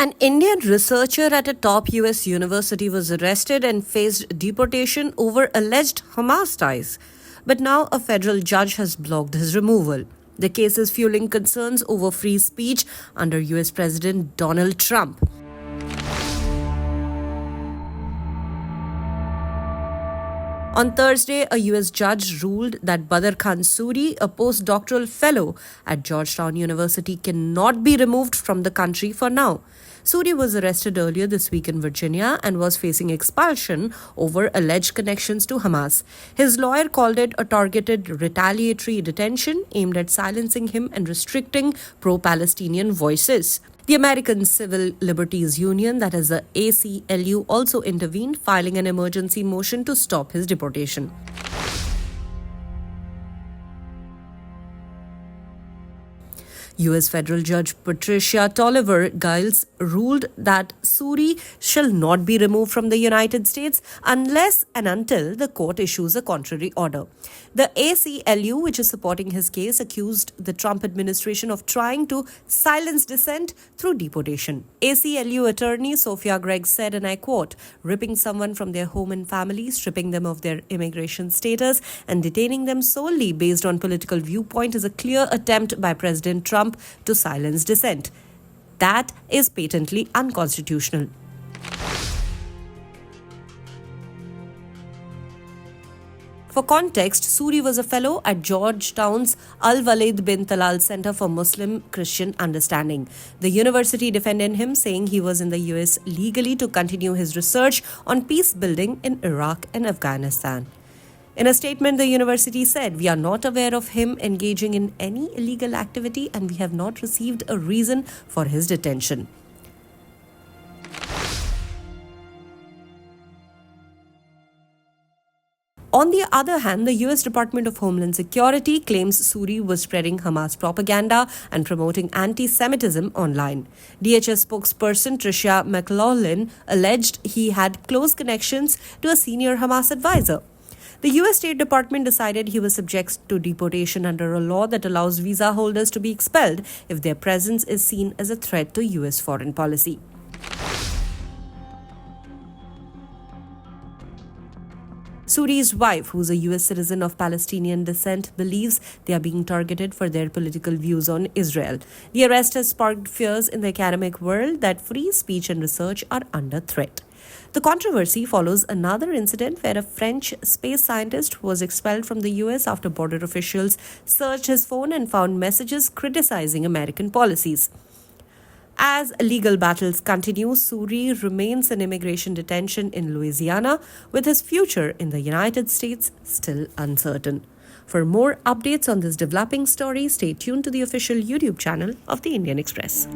An Indian researcher at a top US university was arrested and faced deportation over alleged Hamas ties. But now a federal judge has blocked his removal. The case is fueling concerns over free speech under US President Donald Trump. On Thursday, a US judge ruled that Badar Khan Suri, a postdoctoral fellow at Georgetown University, cannot be removed from the country for now. Suri was arrested earlier this week in Virginia and was facing expulsion over alleged connections to Hamas. His lawyer called it a targeted retaliatory detention aimed at silencing him and restricting pro-Palestinian voices. The American Civil Liberties Union, that is the ACLU, also intervened, filing an emergency motion to stop his deportation. U.S. Federal Judge Patricia Tolliver Giles ruled that Suri shall not be removed from the United States unless and until the court issues a contrary order. The ACLU, which is supporting his case, accused the Trump administration of trying to silence dissent through deportation. ACLU attorney Sophia Gregg said, and I quote, "Ripping someone from their home and family, stripping them of their immigration status, and detaining them solely based on political viewpoint is a clear attempt by President Trump to silence dissent. That is patently unconstitutional." For context, Suri was a fellow at Georgetown's Al-Walid bin Talal Center for Muslim-Christian Understanding. The university defended him, saying he was in the US legally to continue his research on peace building in Iraq and Afghanistan. In a statement, the university said, "We are not aware of him engaging in any illegal activity and we have not received a reason for his detention." On the other hand, the U.S. Department of Homeland Security claims Suri was spreading Hamas propaganda and promoting anti-Semitism online. DHS spokesperson Tricia McLaughlin alleged he had close connections to a senior Hamas advisor. The U.S. State Department decided he was subject to deportation under a law that allows visa holders to be expelled if their presence is seen as a threat to U.S. foreign policy. Suri's wife, who's a U.S. citizen of Palestinian descent, believes they are being targeted for their political views on Israel. The arrest has sparked fears in the academic world that free speech and research are under threat. The controversy follows another incident where a French space scientist was expelled from the U.S. after border officials searched his phone and found messages criticizing American policies. As legal battles continue, Suri remains in immigration detention in Louisiana, with his future in the United States still uncertain. For more updates on this developing story, stay tuned to the official YouTube channel of the Indian Express.